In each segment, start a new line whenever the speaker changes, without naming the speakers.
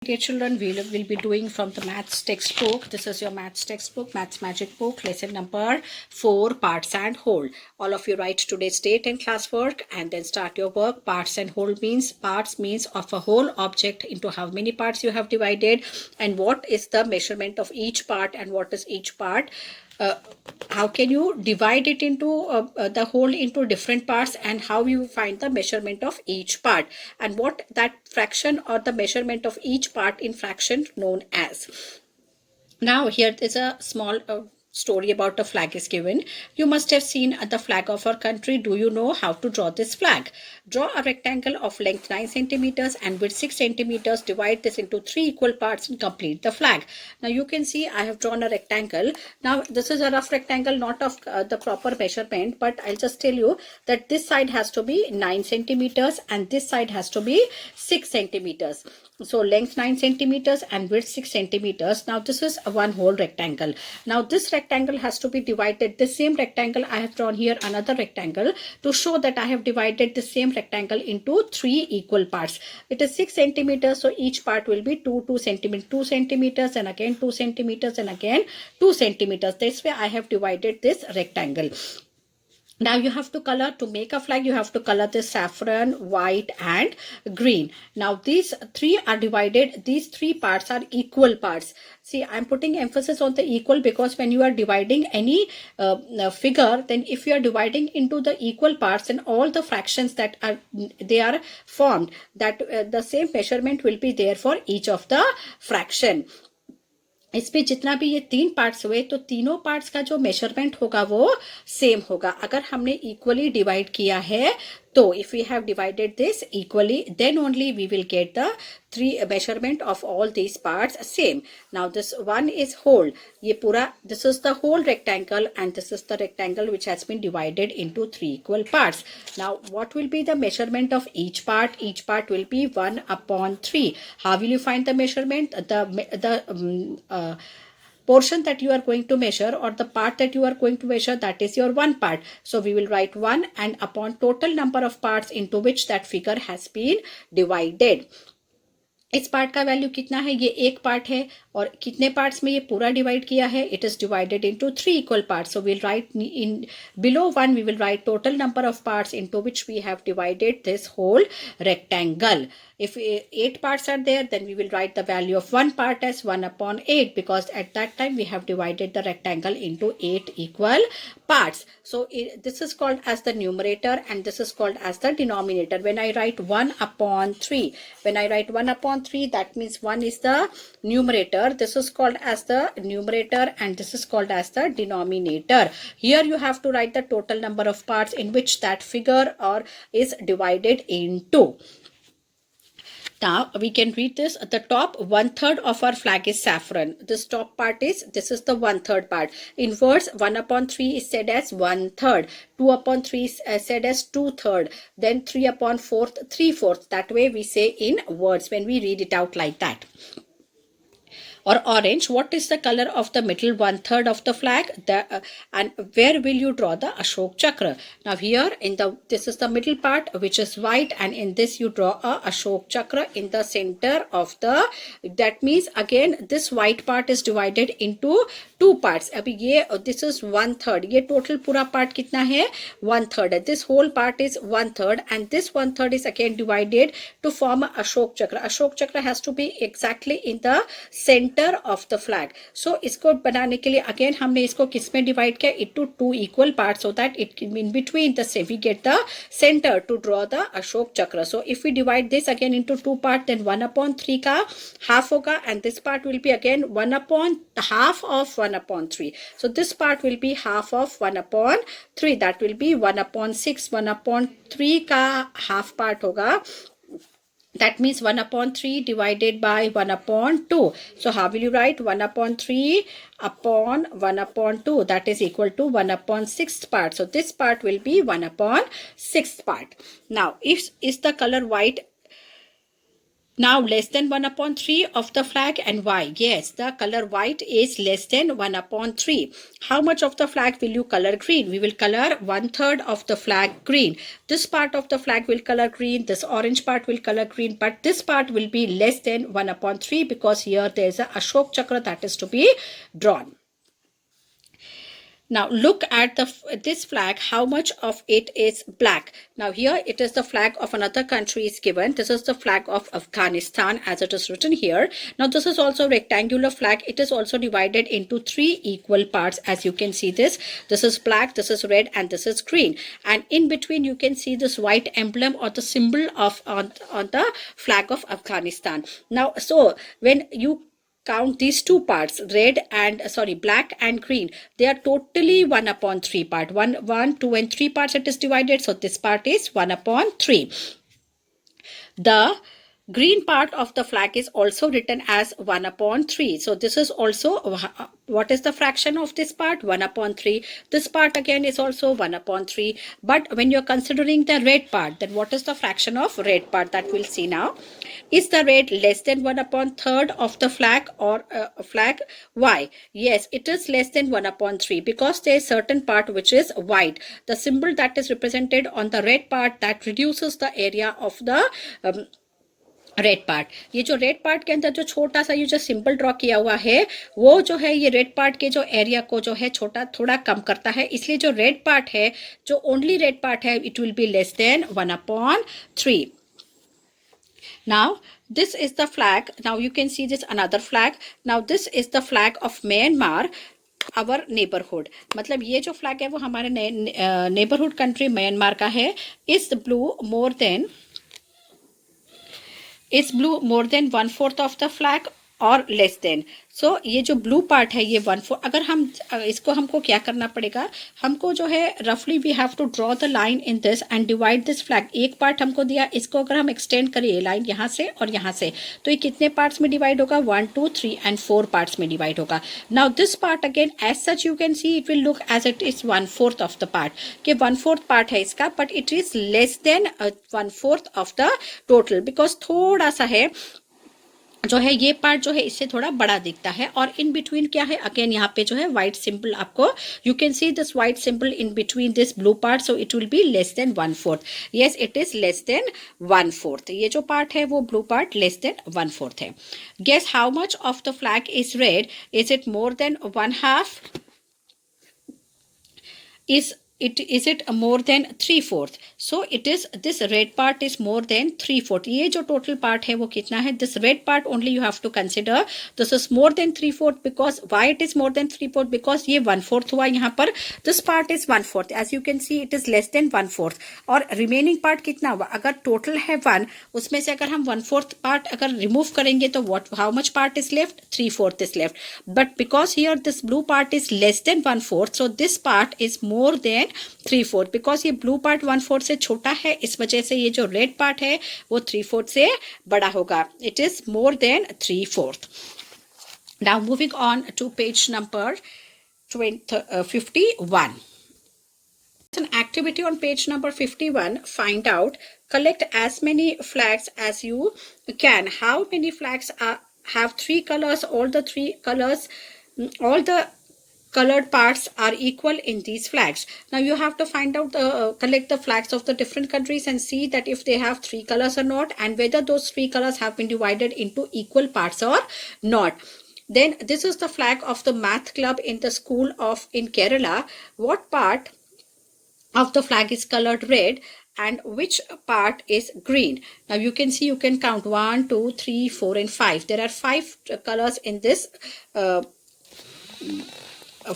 Dear children, we will be doing from the maths textbook. This is your maths textbook, Maths Magic book, lesson number 4, parts and whole. All of you write today's date and classwork and then start your work. Parts and whole means, parts means of a whole object into how many parts you have divided and what is the measurement of each part and what is each part. How can you divide it into the whole into different parts and how you find the measurement of each part and what that fraction or the measurement of each part in fraction known as. Now here is a small story about a flag is given. You must have seen the flag of our country. Do you know how to draw this flag? Draw a rectangle of length 9 centimeters and width 6 centimeters. Divide this into 3 equal parts and complete the flag. Now you can see I have drawn a rectangle. Now this is a rough rectangle, not of the proper measurement, but I'll just tell you that this side has to be 9 centimeters and this side has to be 6 centimeters. So length 9 centimeters and width 6 centimeters. Now this is one whole rectangle. Now this rectangle has to be divided. The same rectangle I have drawn here another rectangle to show that I have divided the same rectangle into 3 equal parts. It is 6 centimeters. So each part will be 2 centimeters and again 2 centimeters and again 2 centimeters. This way I have divided this rectangle. Now you have to color, to make a flag, you have to color this saffron, white and green. Now these three are divided, these three parts are equal parts. See, I'm putting emphasis on the equal because when you are dividing any figure, then if you are dividing into the equal parts and all the fractions that are, they are formed, that the same measurement will be there for each of the fraction. इसमें जितना भी ये 3 parts हुए तो तीनों parts का जो measurement होगा वो सेम होगा. अगर हमने इक्वली डिवाइड किया है तो if we have divided this equally, then only we will get the 3 measurement of all these parts same. Now this one is whole. ये पूरा, this is the whole rectangle and this is the rectangle which has been divided into 3 equal parts. Now what will be the measurement of each part? Each part will be 1/3. How will you find the measurement? The portion that you are going to measure or the part that you are going to measure, that is your one part. So we will write 1 and upon total number of parts into which that figure has been divided. इस part का value कितना है? ये एक part है और कितने parts में ये पूरा डिवाइड किया है? It is divided into 3 equal parts. So we'll write in below 1 we will write total number of parts into which we have divided this whole rectangle. If 8 parts are there, then we will write the value of one part as 1/8 because at that time we have divided the rectangle into 8 equal parts. So this is called as the numerator and this is called as the denominator. When I write 1/3, when I write 1/3, that means 1 is the numerator. This is called as the numerator and this is called as the denominator. Here you have to write the total number of parts in which that figure or is divided into. Now we can read this. The top 1/3 of our flag is saffron. This top part is, this is the 1/3 part. In words, 1/3 is said as 1/3. 2/3 is said as 2/3. Then 3/4, 3/4. That way we say in words when we read it out like that. Or orange, what is the color of the middle 1/3 of the flag? And where will you draw the Ashok Chakra? Now here in the, this is the middle part which is white and in this you draw a Ashok Chakra in the center of the, that means again this white part is divided into 2 parts. अभी ये, this is 1/3. ये total पूरा part कितना है? 1/3 है. This whole part is 1/3 and this 1/3 is again divided to form a Ashok Chakra. Ashok Chakra has to be exactly in the center of the flag. So इसको बनाने के लिए again हमने इसको किस में divide किया? Into 2 equal parts so that it in between the same we get the center to draw the Ashok Chakra. So if we divide this again into 2 parts, then 1/3 का half होगा and this part will be again half of 1/3. So this part will be half of 1/3. That will be 1/6. 1/3 का half part होगा. That means 1/3 divided by 1/2. So how will you write 1/3 upon 1/2? That is equal to 1/6 part. So this part will be 1/6 part. Now, if is the color white Now less than 1 upon 3 of the flag and why? Yes, the color white is less than 1 upon 3. How much of the flag will you color green? We will color 1/3 of the flag green. This part of the flag will color green, this orange part will color green, but this part will be less than 1 upon 3 because here there is a Ashok Chakra that is to be drawn. Now look at this flag, how much of it is black. Now here it is the flag of another country is given. This is the flag of Afghanistan as it is written here. Now this is also a rectangular flag. It is also divided into 3 equal parts as you can see this. This is black, this is red and this is green. And in between you can see this white emblem or the symbol of on the flag of Afghanistan. Now so when you count these two parts, black and green, they are totally 1 upon 3 part. 1, 2 and 3 parts it is divided. So this part is 1 upon 3. The green part of the flag is also written as 1 upon 3. So this is also, what is the fraction of this part? 1 upon 3. This part again is also 1 upon 3. But when you're considering the red part, then what is the fraction of red part? That we'll see now. Is the red less than 1 upon 3rd of the flag or flag? Why? Yes, it is less than 1 upon 3 because there is certain part which is white. The symbol that is represented on the red part, that reduces the area of the red part. ये जो red part के अंदर जो छोटा सा ये जो simple draw किया हुआ है वो जो है ये रेड पार्ट के जो एरिया को जो है छोटा थोड़ा कम करता है. इसलिए जो रेड पार्ट है, जो ओनली रेड पार्ट है, it will be less than 1 upon 3. Now this is the flag. Now you can see this another flag. Now this is the flag of Myanmar, our neighborhood. मतलब ये जो flag है वो हमारे neighborhood country Myanmar का है. Is blue more than 1/4 of the flag और less than. सो ये जो ब्लू पार्ट है ये 1/4. अगर हम इसको हमको क्या करना पड़ेगा, हमको जो है रफली we have to draw the line in this and divide this flag. एक पार्ट हमको दिया, इसको अगर हम एक्सटेंड करें ये लाइन यहाँ से और यहाँ से, तो ये कितने पार्ट्स में डिवाइड होगा? 1, 2, 3 एंड 4 पार्ट्स में डिवाइड होगा. Now this part again as such you can see it will look as it is 1/4 of the part, कि 1/4 पार्ट है इसका, but it is less than 1/4 of the total because थोड़ा सा है जो है ये पार्ट जो है इससे थोड़ा बड़ा दिखता है. और इन बिटवीन क्या है, अगेन यहाँ पे जो है व्हाइट सिंपल आपको you can see this white simple in between this blue part, so it will be less than 1/4. Yes, it is less than 1/4. ये जो पार्ट है वो ब्लू पार्ट लेस देन 1/4 है. Guess how much of the flag is red? Is it more than 1/2? Is it more than 3/4? So it is, this red part is more than 3/4. ये जो total part है वो कितना है? This red part only you have to consider. This is more than 3/4 because why it is more than 3/4? Because ये 1/4 हुआ यहाँ पर. This part is 1/4. As you can see it is less than 1/4. और remaining part कितना हुआ? अगर total है 1, उसमें से अगर हम 1/4 part अगर remove करेंगे तो how much part is left? 3/4 is left. But because here this blue part is less than 1/4, so this part is more than 3/4 because ये ब्लू पार्ट 1/4 से छोटा है, इस वजह से ये जो रेड पार्ट है वो 3/4 से बड़ा होगा. It is more than 3/4. Now moving on to page number 51. An activity on page number 51. Find out, collect as many flags as you can. How many flags have 3 colors? All the 3 colors, all the colored parts are equal in these flags. Now you have to find out collect the flags of the different countries and see that if they have 3 colors or not, and whether those 3 colors have been divided into equal parts or not. Then this is the flag of the math club in the school of in Kerala. What part of the flag is colored red and which part is green? Now you can see, you can count 1, 2, 3, 4 and 5. There are 5 colors in this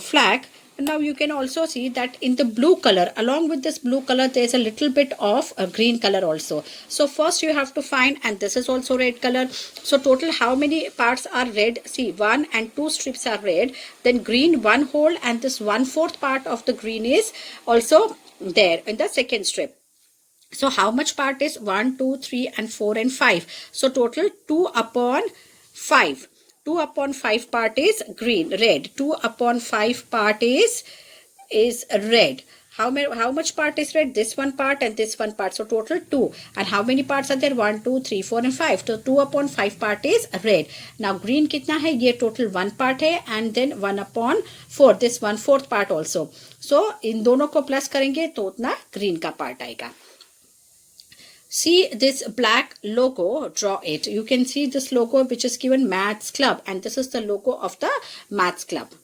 flag. Now you can also see that in the blue color, along with this blue color there is a little bit of a green color also. So first you have to find, and this is also red color, so total how many parts are red? See, 1 and 2 strips are red, then green 1 whole, and this 1/4 part of the green is also there in the second strip. So how much part is 1, 2, 3 and 4 and 5? So total 2 upon 5. 2 upon 5 part is green, red. 2 upon 5 part is red. how much part is red? This one part and this one part. So total 2. And how many parts are there? 1, 2, 3, 4 and 5. So 2 upon 5 part is red. Now green कितना है? ये total 1 part है and then 1 upon 4. This 1/4 part also. So इन दोनों को plus करेंगे तो उतना green का part आएगा. See this black logo, draw it. You can see this logo which is given Maths Club, and this is the logo of the Maths Club.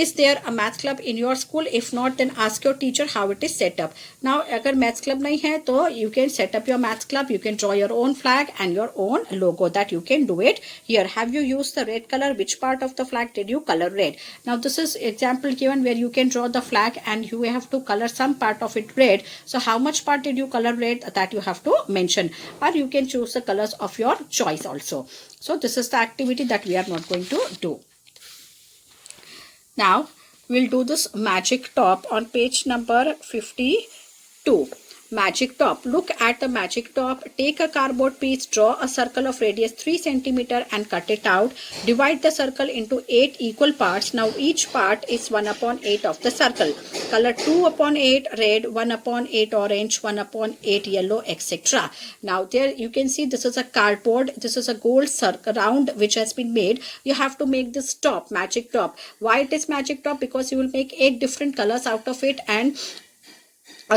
Is there a Maths Club in your school? If not, then ask your teacher how it is set up. Now अगर Maths Club नहीं है तो you can set up your Maths Club. You can draw your own flag and your own logo. That you can do it here. Have you used the red color? Which part of the flag did you color red? Now this is example given where you can draw the flag and you have to color some part of it red. So how much part did you color red? That you have to mention, or you can choose the colors of your choice also. So this is the activity that we are not going to do. Now we'll do this magic top on page number 52. Magic top. Look at the magic top. Take a cardboard piece, draw a circle of radius 3 cm and cut it out. Divide the circle into 8 equal parts. Now each part is 1 upon 8 of the circle. Color 2 upon 8 red, 1 upon 8 orange, 1 upon 8 yellow, etc. Now there you can see this is a cardboard. This is a gold circle round which has been made. You have to make this top, magic top. Why it is magic top? Because you will make 8 different colors out of it, and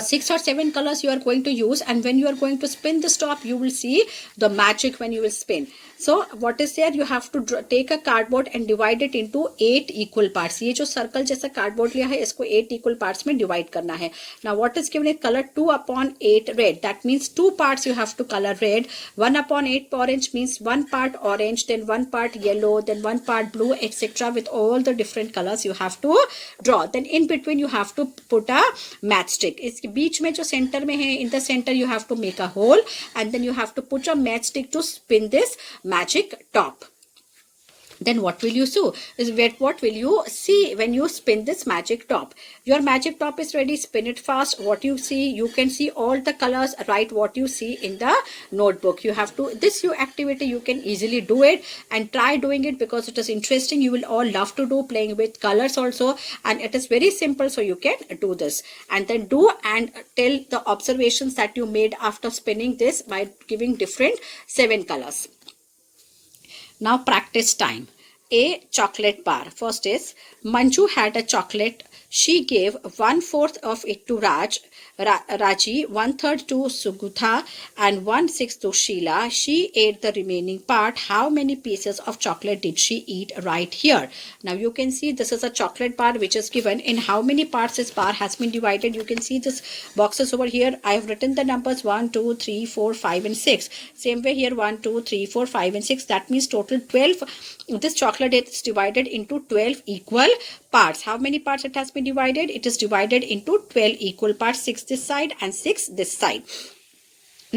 6 or 7 colors you are going to use, and when you are going to spin this top you will see the magic when you will spin. So what is there? You have to take a cardboard and divide it into 8 equal parts. ये जो circle जैसा cardboard लिया है इसको 8 equal parts में divide करना है. Now what is given is color 2 upon 8 red. That means 2 parts you have to color red. 1 upon 8 orange means 1 part orange, then 1 part yellow, then 1 part blue, etc. With all the different colors you have to draw. Then in between you have to put a matchstick. इसके बीच में जो center में है, in the center you have to make a hole, and then you have to put a matchstick to spin this magic top. Then what will you do? What will you see when you spin this magic top? Your magic top is ready. Spin it fast. What you see, you can see all the colors. Write what you see in the notebook. You have to, this activity you can easily do it, and try doing it because it is interesting. You will all love to do playing with colors also, and it is very simple, so you can do this. And then do and tell the observations that you made after spinning this by giving different 7 colors. Now practice time. A chocolate bar. First is Manju had a chocolate. She gave 1/4 of it to Raji, 1/3 to Sugutha, and 1/6 to Sheila. She ate the remaining part. How many pieces of chocolate did she eat? Right here. Now you can see this is a chocolate bar which is given. In how many parts this bar has been divided? You can see this boxes over here. I have written the numbers 1, 2, 3, 4, 5 and 6. Same way here 1, 2, 3, 4, 5 and 6. That means total 12. This chocolate is divided into 12 equal parts. How many parts it has been divided? It is divided into 12 equal parts. 6 this side and 6 this side.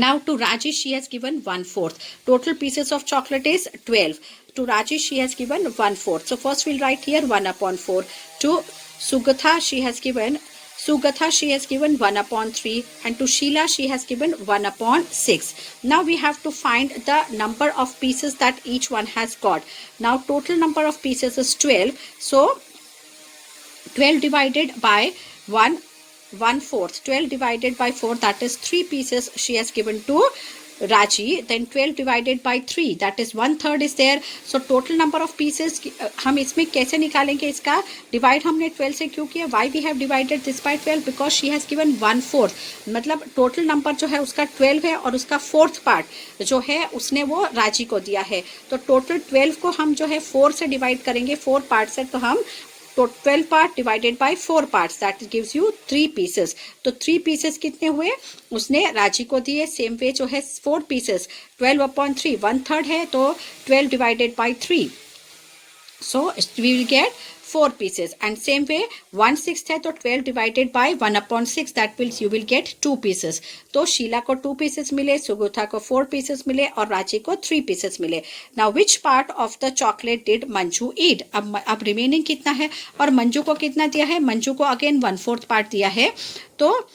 Now to Raji she has given 1/4. Total pieces of chocolate is 12. To Raji she has given 1/4. So first we'll write here 1 upon 4. To Sugatha she has given 1 upon 3, and to Sheila she has given 1 upon 6. Now we have to find the number of pieces that each one has got. Now total number of pieces is 12. So 12 divided by 1/4. 12 divided by 4, that is 3 pieces she has given to Raji. Then 12 divided by 3, that is 1/3 is there. So total number of pieces हम इसमें कैसे निकालेंगे? इसका divide हमने 12 से क्यों किया? Why we have divided this by 12? Because she has given 1/4. मतलब टोटल नंबर जो है उसका 12 है और उसका 4th पार्ट जो है उसने वो राजी को दिया है. तो टोटल 12 को हम जो है 4 से डिवाइड करेंगे, 4 पार्ट से. तो हम 12 part divided by 4 parts, that gives you 3 pieces. तो 3 pieces कितने हुए उसने राजी को दिए. सेम वे जो है 4 pieces 12 upon 3 1/3 है, तो 12 divided by 3, so we will get 4 pieces. And same way 1/6 है तो 12 divided by 1 upon 6, that means you will get 2 pieces. तो शीला को 2 pieces मिले, सुगुथा को 4 pieces मिले और राजी को 3 pieces मिले. Now which part of the chocolate did Manju eat? अब remaining कितना है और मंजू को कितना दिया है? मंजू को अगेन 1/4 पार्ट दिया है, तो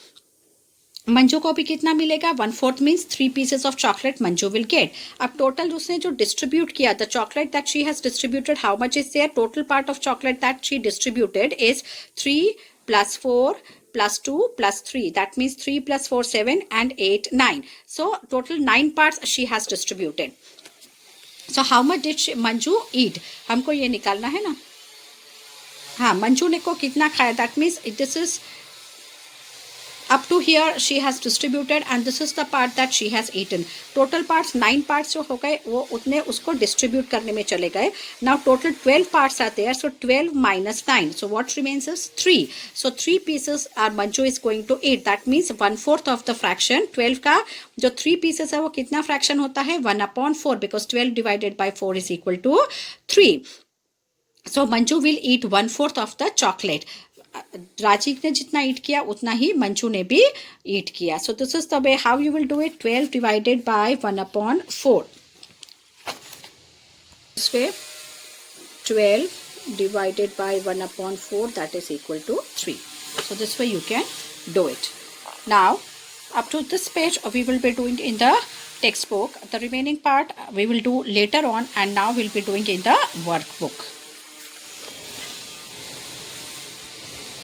मंजू को भी कितना मिलेगा? 1/4 means 3 pieces of chocolate Manju will get. अब टोटल उसने जो डिस्ट्रीब्यूट किया, the chocolate that she has distributed, how much is there? Total part of chocolate that she distributed is 3 plus 4 plus 2 plus 3. That means 3 plus 4, 7 and 8, 9. So total 9 parts she has distributed. So how much did Manju eat? हमको ये निकालना है ना. हाँ, मंजू ने को कितना खाया? That means this is up to here she has distributed and this is the part that she has eaten. Total parts 9 parts जो हो गए वो उतने उसको distribute करने में चले गए. Now total 12 parts are there, so 12 minus 9. So what remains is 3. So 3 pieces are Manju is going to eat. That means 1/4 of the fraction. 12 का जो 3 pieces है वो कितना fraction होता है? 1/4 because 12 divided by 4 is equal to 3. So Manju will eat 1/4 of the chocolate. Rajiv ने जितना ईट किया उतना ही मंजू ने भी ईट किया. So this is the way how you will do it. 12 divided by 1/4. This way 12 divided by 1/4 that is equal to 3. So this way you can do it. Now up to this page we will be doing in the textbook. The remaining part we will do later on and now we'll be doing in the workbook.